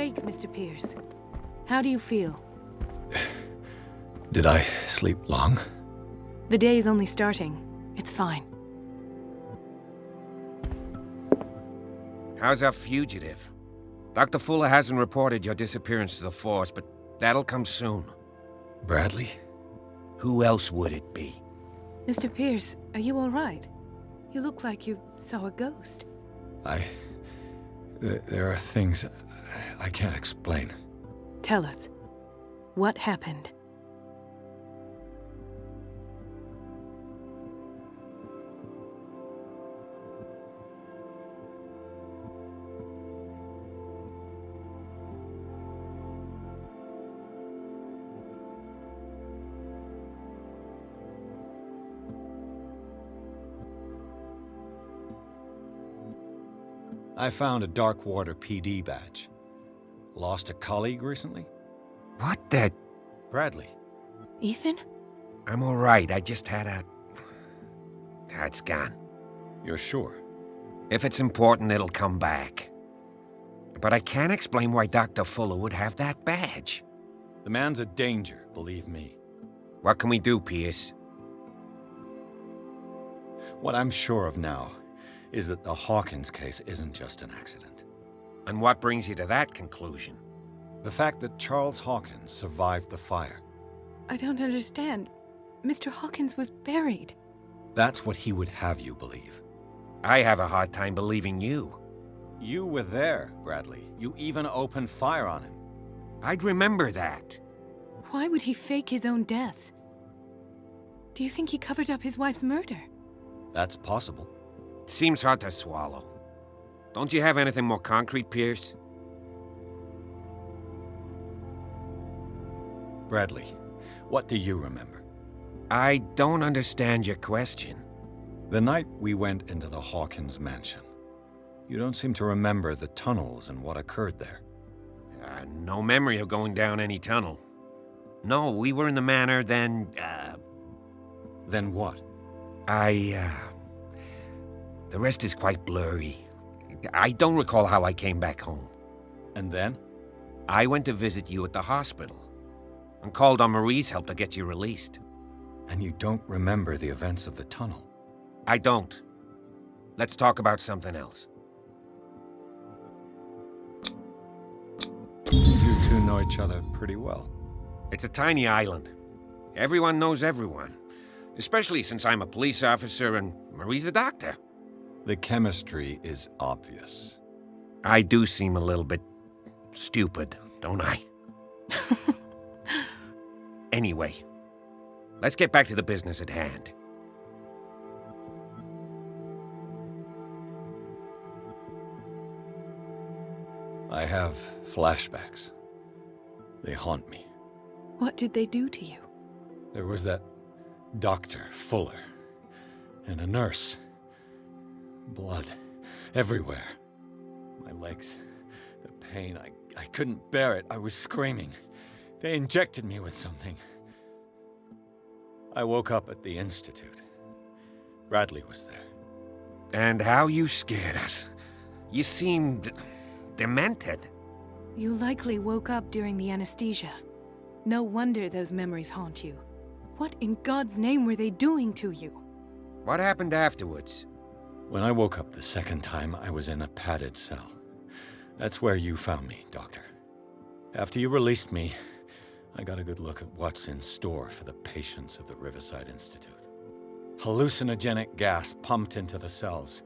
awake, Mr. Pierce. How do you feel? Did I sleep long? The day is only starting. It's fine. How's our fugitive? Dr. Fuller hasn't reported your disappearance to the force, but that'll come soon. Bradley? Who else would it be? Mr. Pierce, are you all right? You look like you saw a ghost. There are things I can't explain. Tell us. What happened? I found a Darkwater PD badge. Lost a colleague recently? What the... Bradley. Ethan? I'm all right. I just had a... It's gone. You're sure? If it's important, it'll come back. But I can't explain why Dr. Fuller would have that badge. The man's a danger, believe me. What can we do, Pierce? What I'm sure of now is that the Hawkins case isn't just an accident. And what brings you to that conclusion? The fact that Charles Hawkins survived the fire. I don't understand. Mr. Hawkins was buried. That's what he would have you believe. I have a hard time believing you. You were there, Bradley. You even opened fire on him. I'd remember that. Why would he fake his own death? Do you think he covered up his wife's murder? That's possible. Seems hard to swallow. Don't you have anything more concrete, Pierce? Bradley, what do you remember? I don't understand your question. The night we went into the Hawkins mansion. You don't seem to remember the tunnels and what occurred there. No memory of going down any tunnel. No, we were in the manor, then, Then what? The rest is quite blurry. I don't recall how I came back home. And then? I went to visit you at the hospital, and called on Marie's help to get you released. And you don't remember the events of the tunnel? I don't. Let's talk about something else. You two know each other pretty well. It's a tiny island. Everyone knows everyone. Especially since I'm a police officer and Marie's a doctor. The chemistry is obvious. I do seem a little bit stupid, don't I? Anyway, let's get back to the business at hand. I have flashbacks. They haunt me. What did they do to you? There was that Dr. Fuller and a nurse. Blood everywhere. My legs, the pain, I couldn't bear it. I was screaming. They injected me with something. I woke up at the Institute. Bradley was there. And how you scared us. You seemed demented. You likely woke up during the anesthesia. No wonder those memories haunt you. What in God's name were they doing to you? What happened afterwards? When I woke up the second time, I was in a padded cell. That's where you found me, Doctor. After you released me, I got a good look at what's in store for the patients of the Riverside Institute. Hallucinogenic gas pumped into the cells.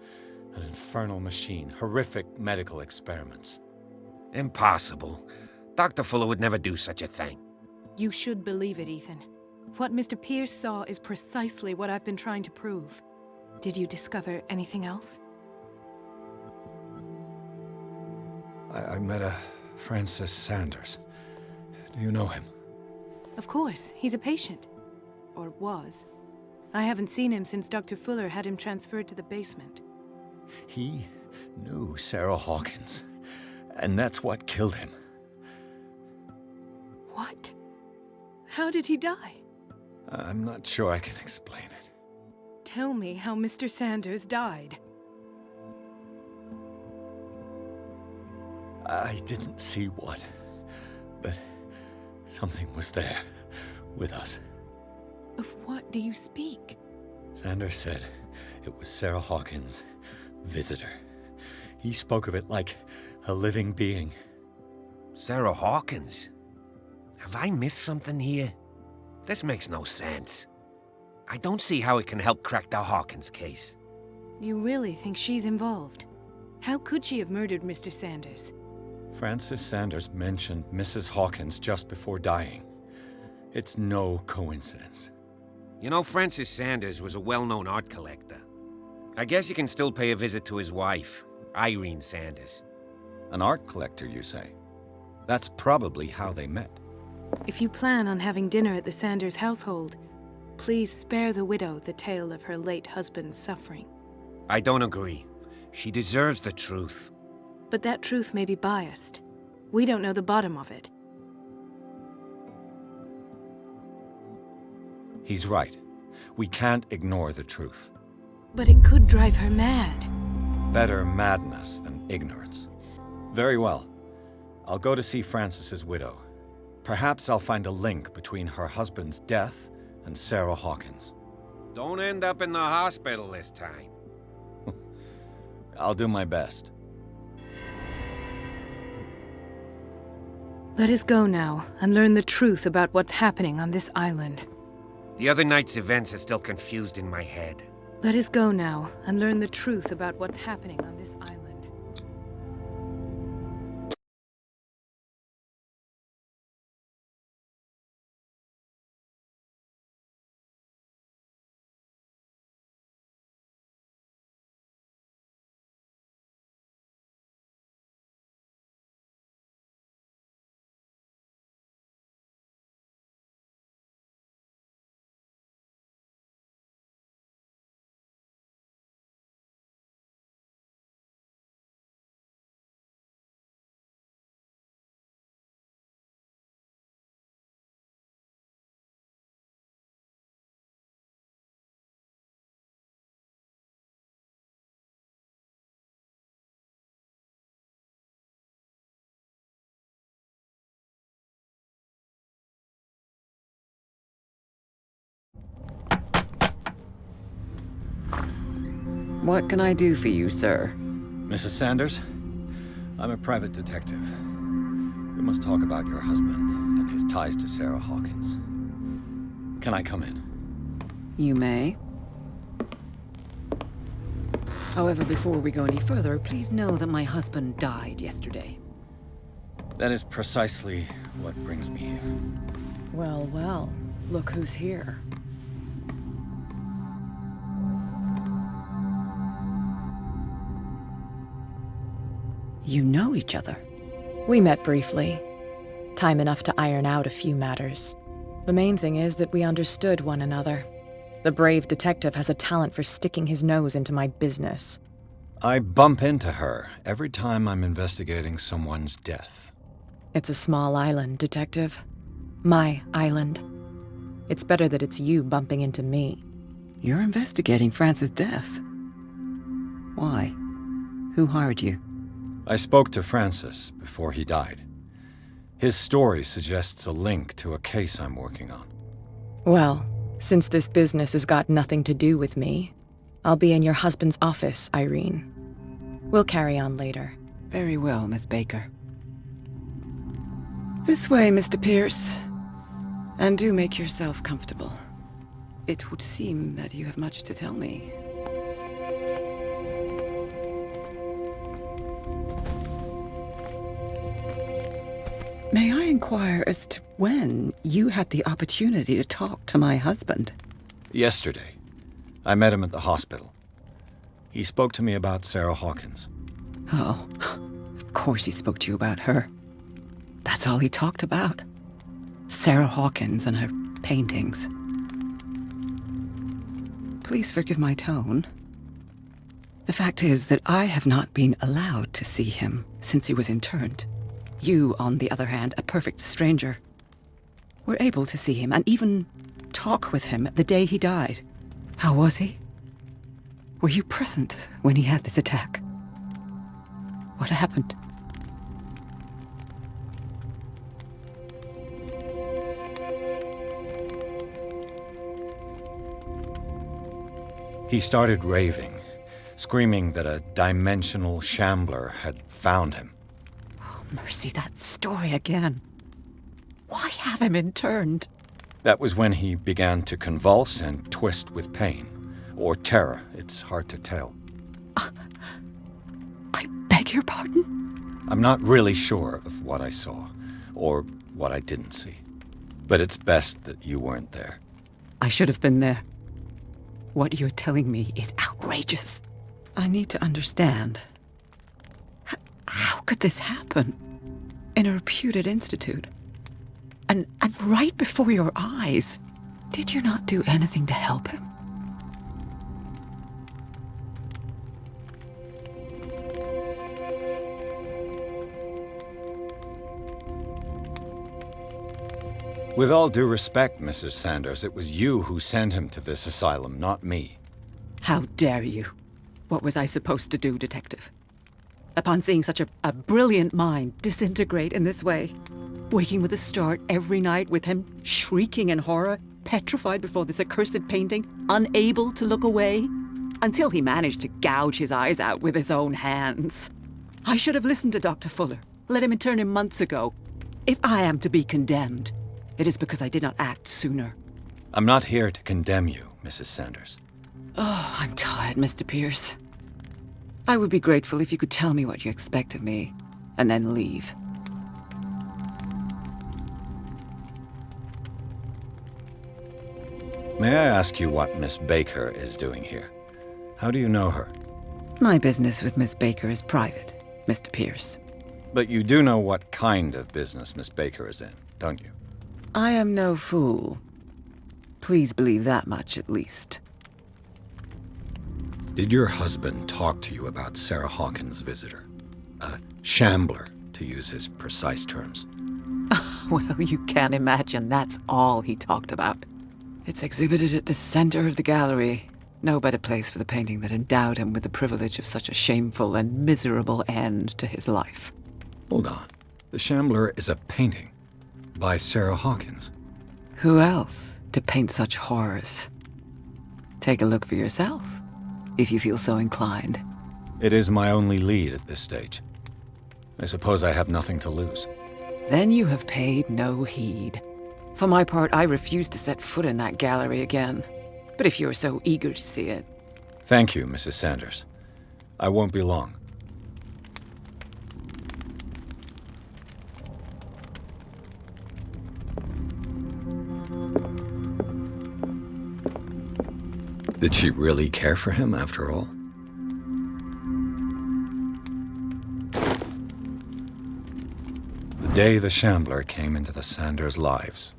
An infernal machine. Horrific medical experiments. Impossible. Dr. Fuller would never do such a thing. You should believe it, Ethan. What Mr. Pierce saw is precisely what I've been trying to prove. Did you discover anything else? I met a Francis Sanders. Do you know him? Of course, he's a patient. Or was. I haven't seen him since Dr. Fuller had him transferred to the basement. He knew Sarah Hawkins, and that's what killed him. What? How did he die? I'm not sure I can explain it. Tell me how Mr. Sanders died. I didn't see what, but something was there with us. Of what do you speak? Sanders said it was Sarah Hawkins' visitor. He spoke of it like a living being. Sarah Hawkins? Have I missed something here? This makes no sense. I don't see how it can help crack the Hawkins case. You really think she's involved? How could she have murdered Mr. Sanders? Francis Sanders mentioned Mrs. Hawkins just before dying. It's no coincidence. You know, Francis Sanders was a well-known art collector. I guess you can still pay a visit to his wife, Irene Sanders. An art collector, you say? That's probably how they met. If you plan on having dinner at the Sanders household, please spare the widow the tale of her late husband's suffering. I don't agree. She deserves the truth. But that truth may be biased. We don't know the bottom of it. He's right. We can't ignore the truth. But it could drive her mad. Better madness than ignorance. Very well. I'll go to see Francis's widow. Perhaps I'll find a link between her husband's death and Sarah Hawkins. Don't end up in the hospital this time. I'll do my best. Let us go now and learn the truth about what's happening on this island. The other night's events are still confused in my head. Let us go now and learn the truth about what's happening on this island. What can I do for you, sir? Mrs. Sanders? I'm a private detective. We must talk about your husband and his ties to Sarah Hawkins. Can I come in? You may. However, before we go any further, please know that my husband died yesterday. That is precisely what brings me here. Well, well, look who's here. You know each other. We met briefly. Time enough to iron out a few matters. The main thing is that we understood one another. The brave detective has a talent for sticking his nose into my business. I bump into her every time I'm investigating someone's death. It's a small island, Detective. My island. It's better that it's you bumping into me. You're investigating Francis' death. Why? Who hired you? I spoke to Francis before he died. His story suggests a link to a case I'm working on. Well, since this business has got nothing to do with me, I'll be in your husband's office, Irene. We'll carry on later. Very well, Miss Baker. This way, Mr. Pierce. And do make yourself comfortable. It would seem that you have much to tell me. May I inquire as to when you had the opportunity to talk to my husband? Yesterday, I met him at the hospital. He spoke to me about Sarah Hawkins. Oh, of course he spoke to you about her. That's all he talked about. Sarah Hawkins and her paintings. Please forgive my tone. The fact is that I have not been allowed to see him since he was interned. You, on the other hand, a perfect stranger, were able to see him and even talk with him the day he died. How was he? Were you present when he had this attack? What happened? He started raving, screaming that a dimensional shambler had found him. Oh, mercy, that story again. Why have him interned? That was when he began to convulse and twist with pain. Or terror, it's hard to tell. I beg your pardon? I'm not really sure of what I saw, or what I didn't see. But it's best that you weren't there. I should have been there. What you're telling me is outrageous. I need to understand. How could this happen? In a reputed institute? And right before your eyes? Did you not do anything to help him? With all due respect, Mrs. Sanders, it was you who sent him to this asylum, not me. How dare you? What was I supposed to do, Detective? Upon seeing such a brilliant mind disintegrate in this way, waking with a start every night with him shrieking in horror, petrified before this accursed painting, unable to look away, until he managed to gouge his eyes out with his own hands. I should have listened to Dr. Fuller, let him intern him months ago. If I am to be condemned, it is because I did not act sooner. I'm not here to condemn you, Mrs. Sanders. Oh, I'm tired, Mr. Pierce. I would be grateful if you could tell me what you expect of me, and then leave. May I ask you what Miss Baker is doing here? How do you know her? My business with Miss Baker is private, Mr. Pierce. But you do know what kind of business Miss Baker is in, don't you? I am no fool. Please believe that much, at least. Did your husband talk to you about Sarah Hawkins' visitor? A shambler, to use his precise terms. Well, you can't imagine that's all he talked about. It's exhibited at the center of the gallery. No better place for the painting that endowed him with the privilege of such a shameful and miserable end to his life. Hold on. The Shambler is a painting by Sarah Hawkins. Who else to paint such horrors? Take a look for yourself, if you feel so inclined. It is my only lead at this stage. I suppose I have nothing to lose. Then you have paid no heed. For my part, I refuse to set foot in that gallery again. But if you're so eager to see it... Thank you, Mrs. Sanders. I won't be long. Did she really care for him after all? The day the Shambler came into the Sanders' lives.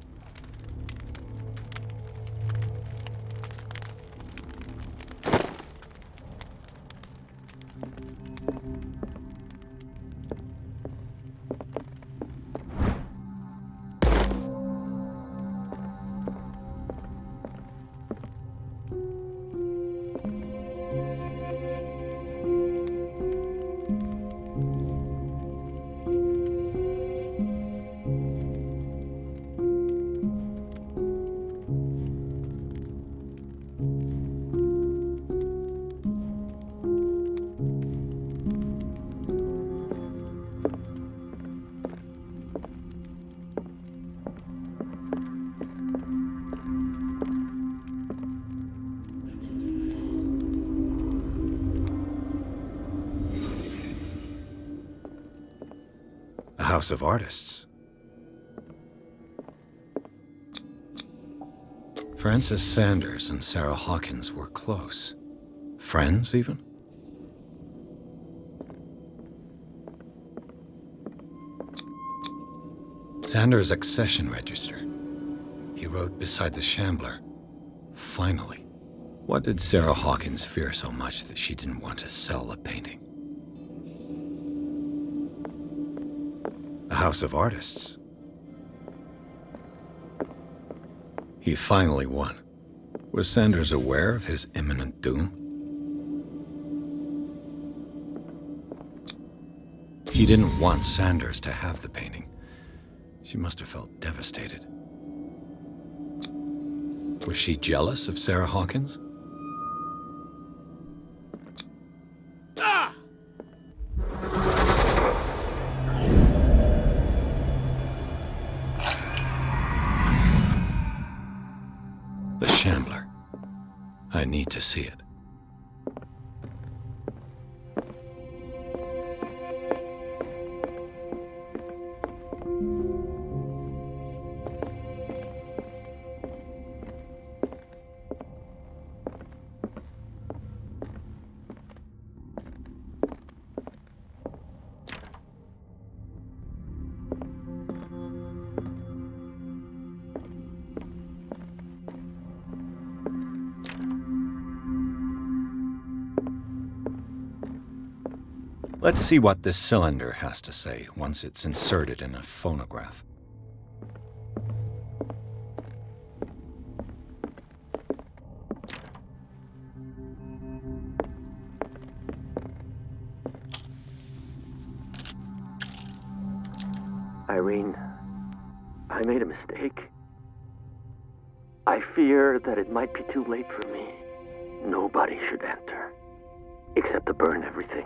House of Artists. Frances Sanders and Sarah Hawkins were close. Friends, even? Sanders' accession register. He wrote beside the Shambler, "Finally." What did Sarah Hawkins fear so much that she didn't want to sell the painting? A House of Artists. He finally won. Was Sanders aware of his imminent doom? She didn't want Sanders to have the painting. She must have felt devastated. Was she jealous of Sarah Hawkins? I need to see it. Let's see what this cylinder has to say once it's inserted in a phonograph. Irene, I made a mistake. I fear that it might be too late for me. Nobody should enter, except to burn everything.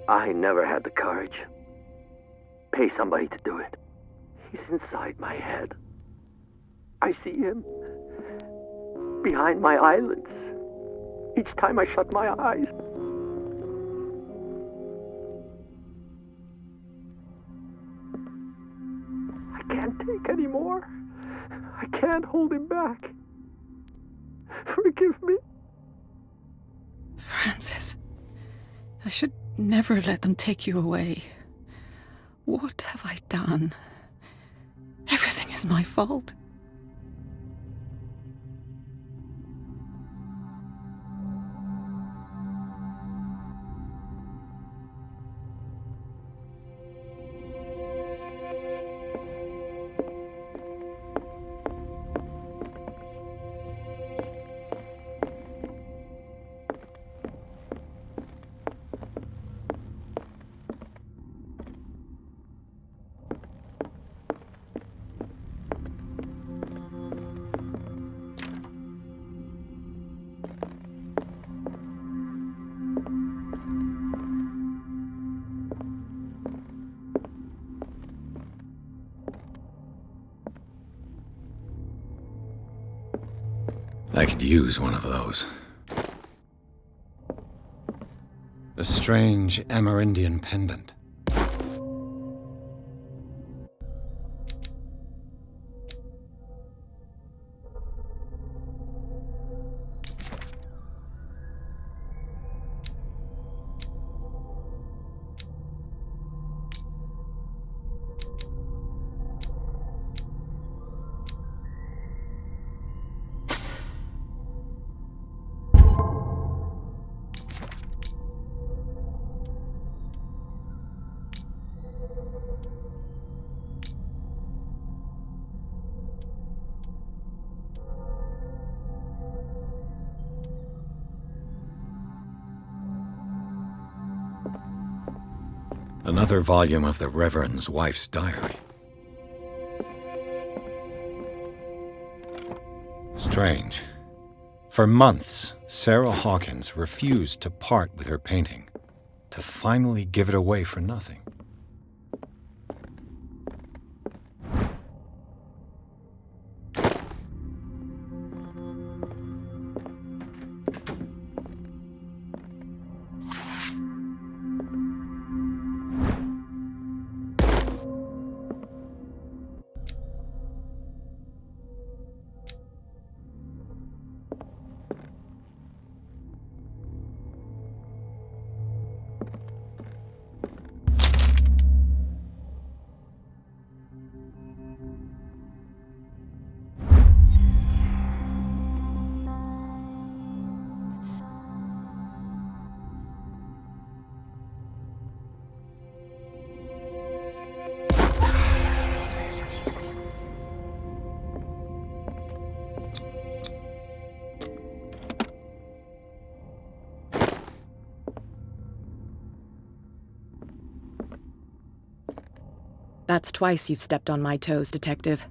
I never had the courage. Pay somebody to do it. He's inside my head. I see him behind my eyelids each time I shut my eyes. I can't take any more. I can't hold him back. Forgive me. Francis, I should never let them take you away. What have I done? Everything is my fault. I could use one of those. A strange Amerindian pendant. Another volume of the Reverend's wife's diary. Strange. For months, Sarah Hawkins refused to part with her painting, to finally give it away for nothing. That's twice you've stepped on my toes, Detective.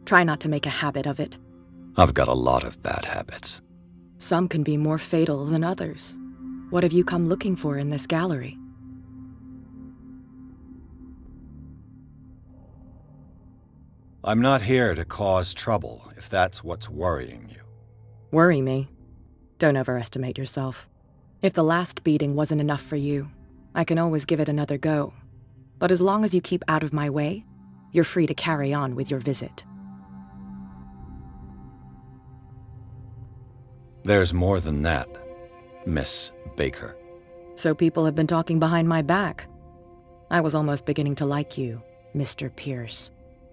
Try not to make a habit of it. I've got a lot of bad habits. Some can be more fatal than others. What have you come looking for in this gallery? I'm not here to cause trouble, if that's what's worrying you. Worry me? Don't overestimate yourself. If the last beating wasn't enough for you, I can always give it another go. But as long as you keep out of my way, you're free to carry on with your visit. There's more than that, Miss Baker. So people have been talking behind my back. I was almost beginning to like you, Mr. Pierce.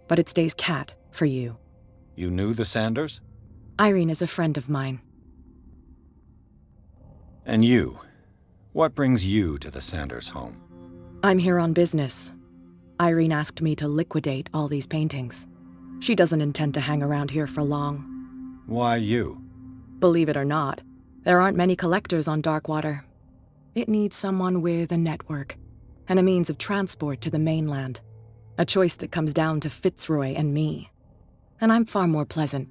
But it stays Cat for you. You knew the Sanders? Irene is a friend of mine. And you? What brings you to the Sanders home? I'm here on business. Irene asked me to liquidate all these paintings. She doesn't intend to hang around here for long. Why you? Believe it or not, there aren't many collectors on Darkwater. It needs someone with a network and a means of transport to the mainland. A choice that comes down to Fitzroy and me. And I'm far more pleasant,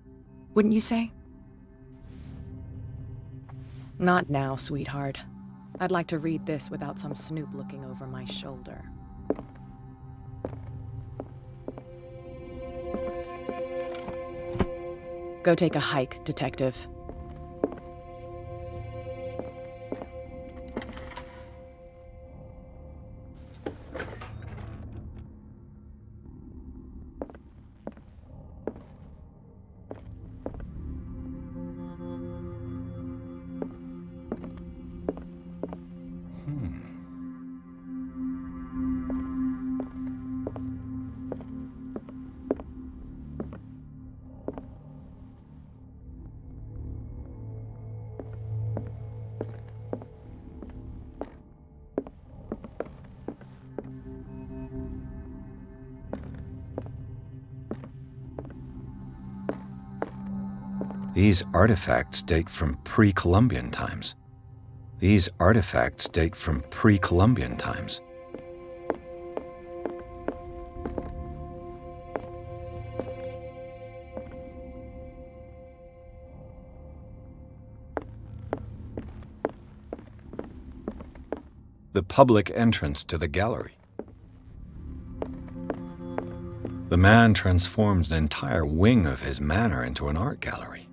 wouldn't you say? Not now, sweetheart. I'd like to read this without some snoop looking over my shoulder. Go take a hike, Detective. These artifacts date from pre-Columbian times. These artifacts date from pre-Columbian times. The public entrance to the gallery. The man transformed an entire wing of his manor into an art gallery.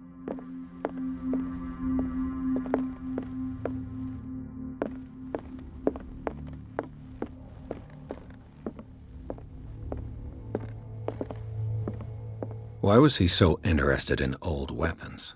Why was he so interested in old weapons?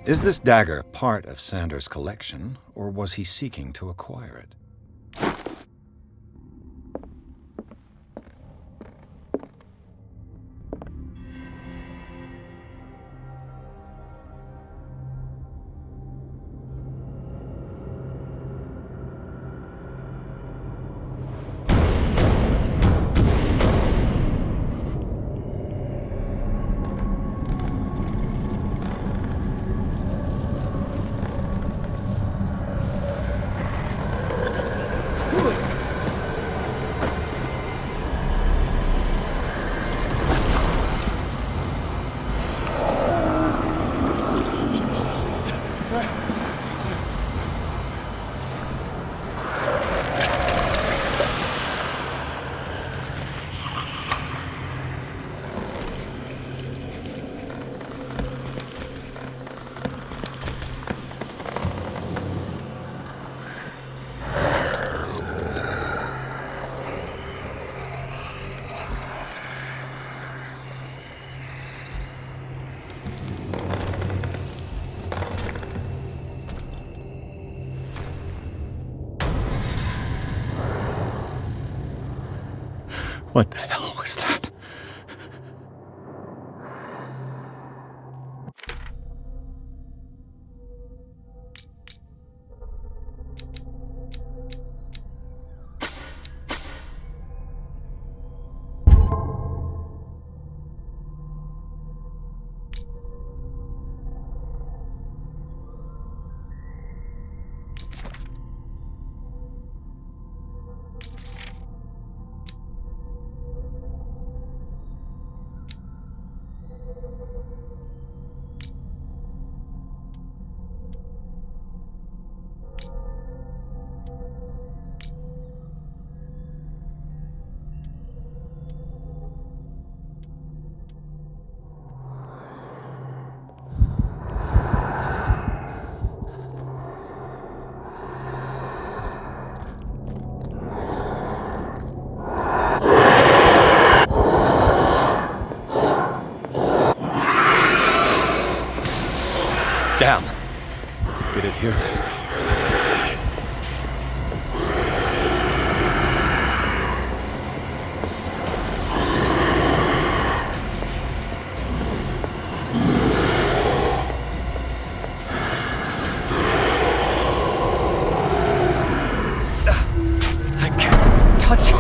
Is this dagger part of Sanders' collection, or was he seeking to acquire it? What the hell was that? Damn! Did it hear that? I can't even touch it!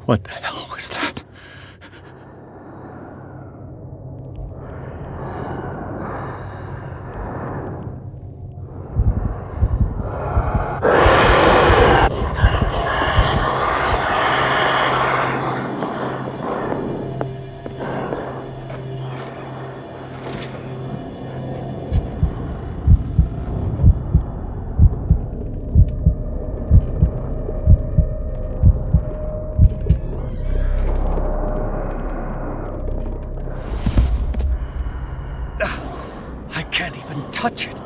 What the hell was that? I can't even touch it.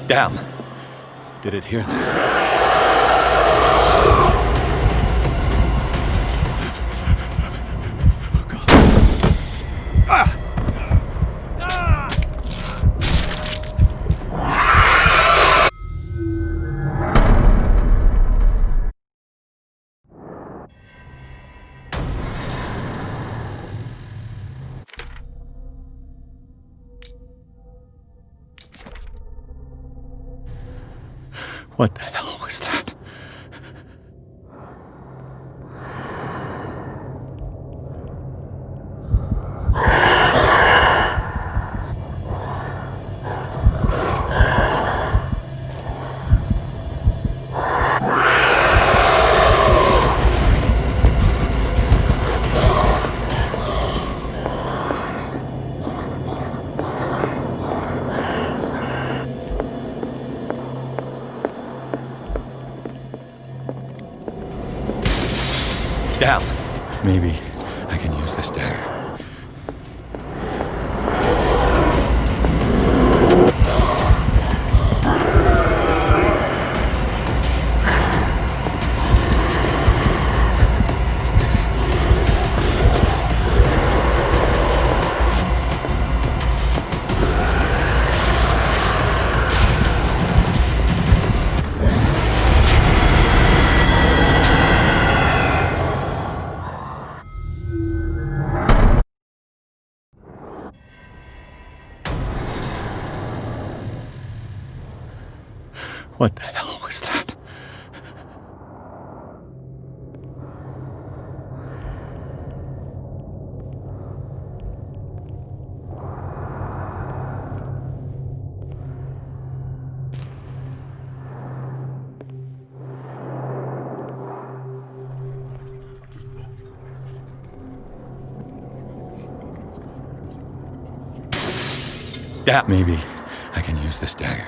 Damn. Did it hear that? What the hell was that? Damn. Maybe I can use this dagger. What the hell was that? Damn. Maybe I can use this dagger.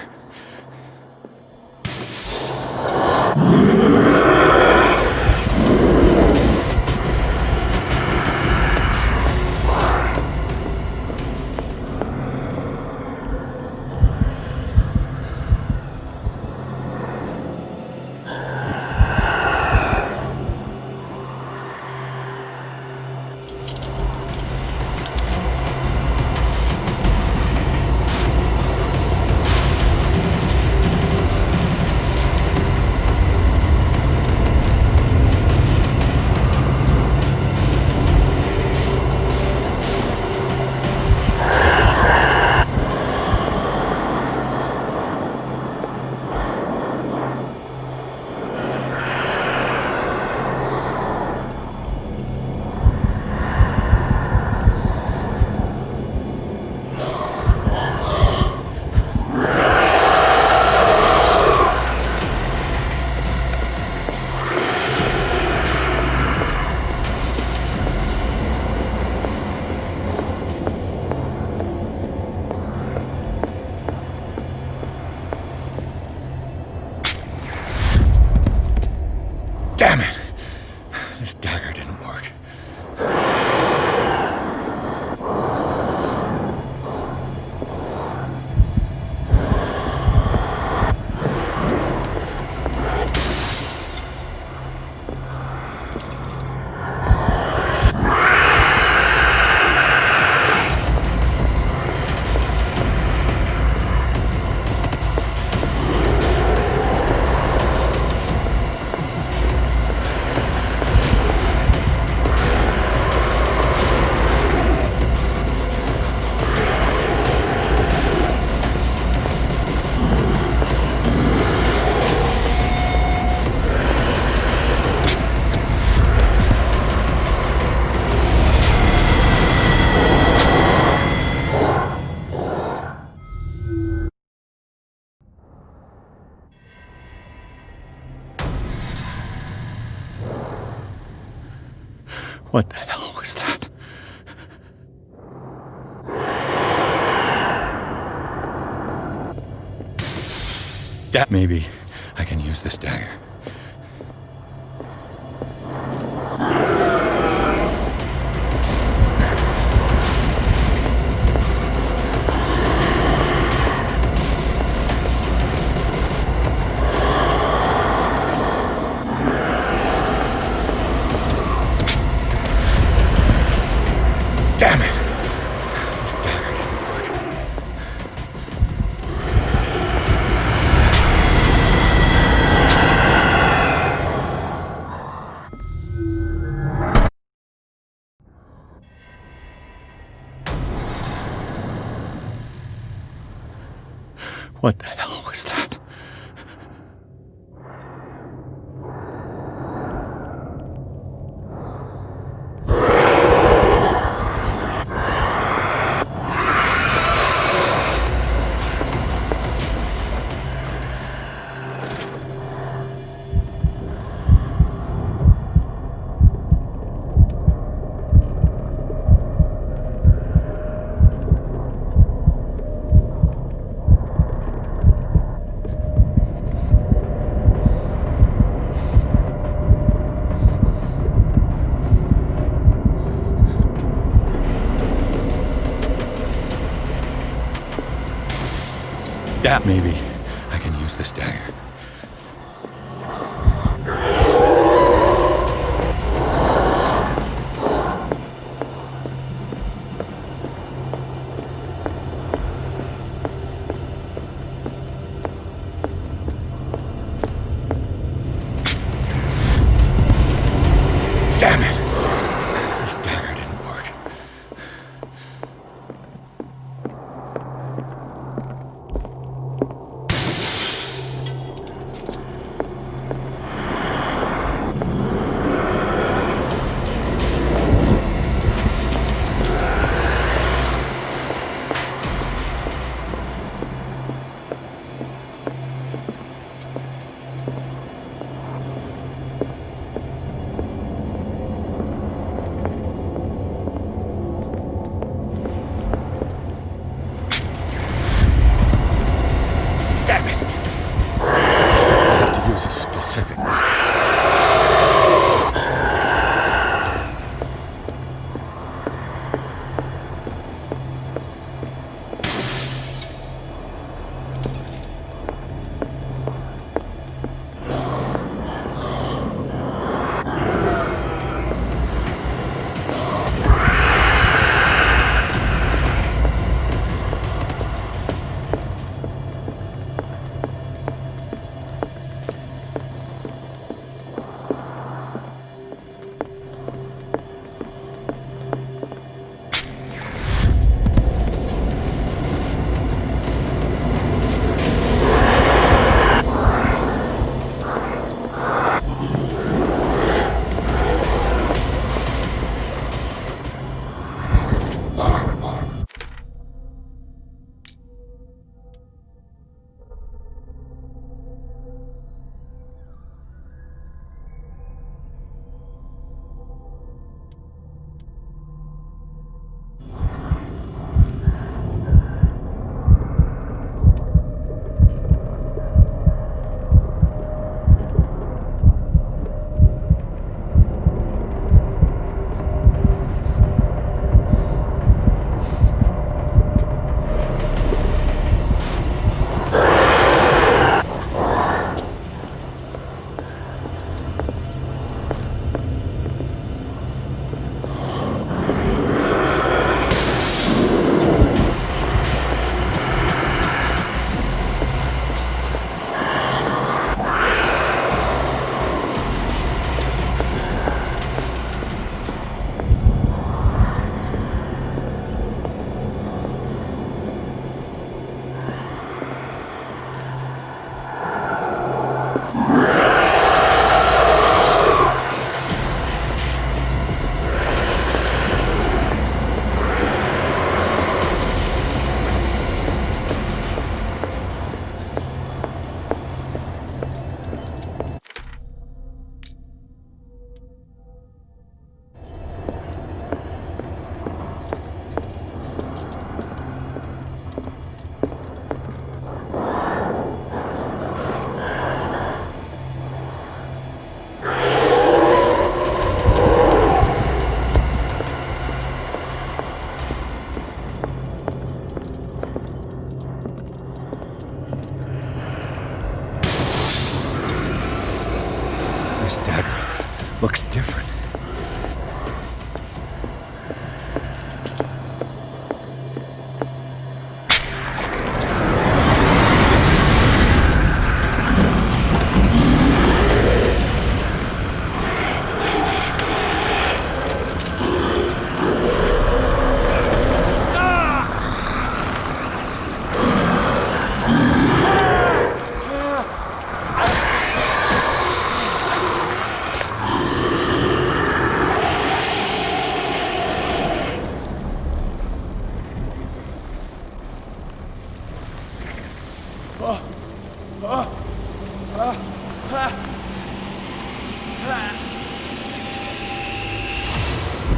What the hell was that? Maybe I can use this dagger. Damn it! This dagger didn't work. What the hell was that? Maybe I can use this dagger. Damn it! This dagger didn't work.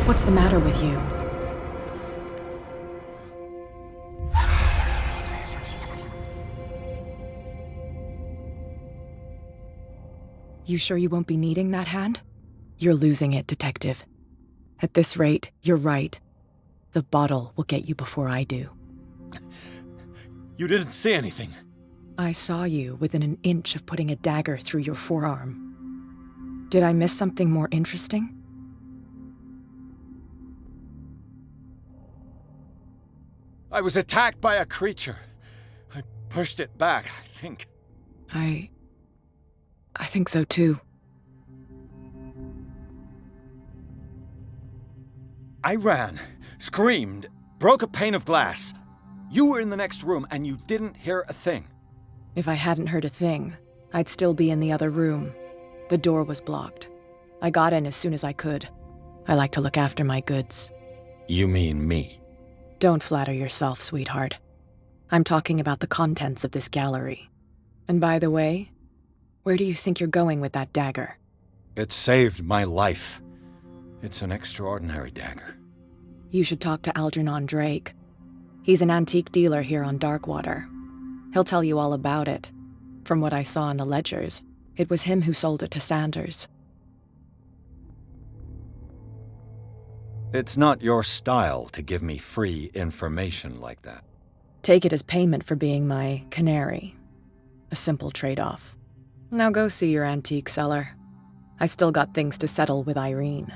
What's the matter with you? You sure you won't be needing that hand? You're losing it, Detective. At this rate, you're right. The bottle will get you before I do. You didn't see anything. I saw you within an inch of putting a dagger through your forearm. Did I miss something more interesting? I was attacked by a creature. I pushed it back, I think. I think so too. I ran, screamed, broke a pane of glass. You were in the next room and you didn't hear a thing. If I hadn't heard a thing, I'd still be in the other room. The door was blocked. I got in as soon as I could. I like to look after my goods. You mean me? Don't flatter yourself, sweetheart. I'm talking about the contents of this gallery. And by the way, where do you think you're going with that dagger? It saved my life. It's an extraordinary dagger. You should talk to Algernon Drake. He's an antique dealer here on Darkwater. He'll tell you all about it. From what I saw in the ledgers, it was him who sold it to Sanders. It's not your style to give me free information like that. Take it as payment for being my canary. A simple trade-off. Now go see your antique seller. I still got things to settle with Irene.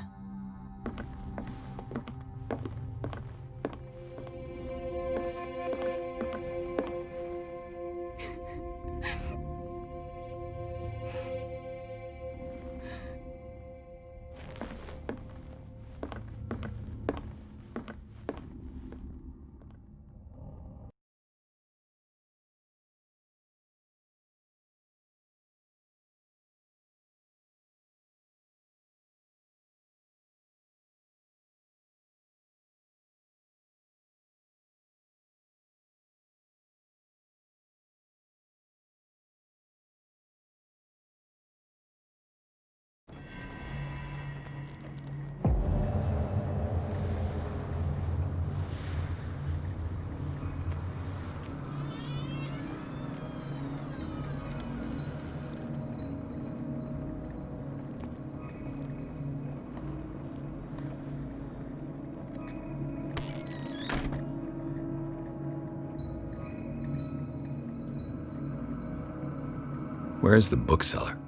Where's the bookseller?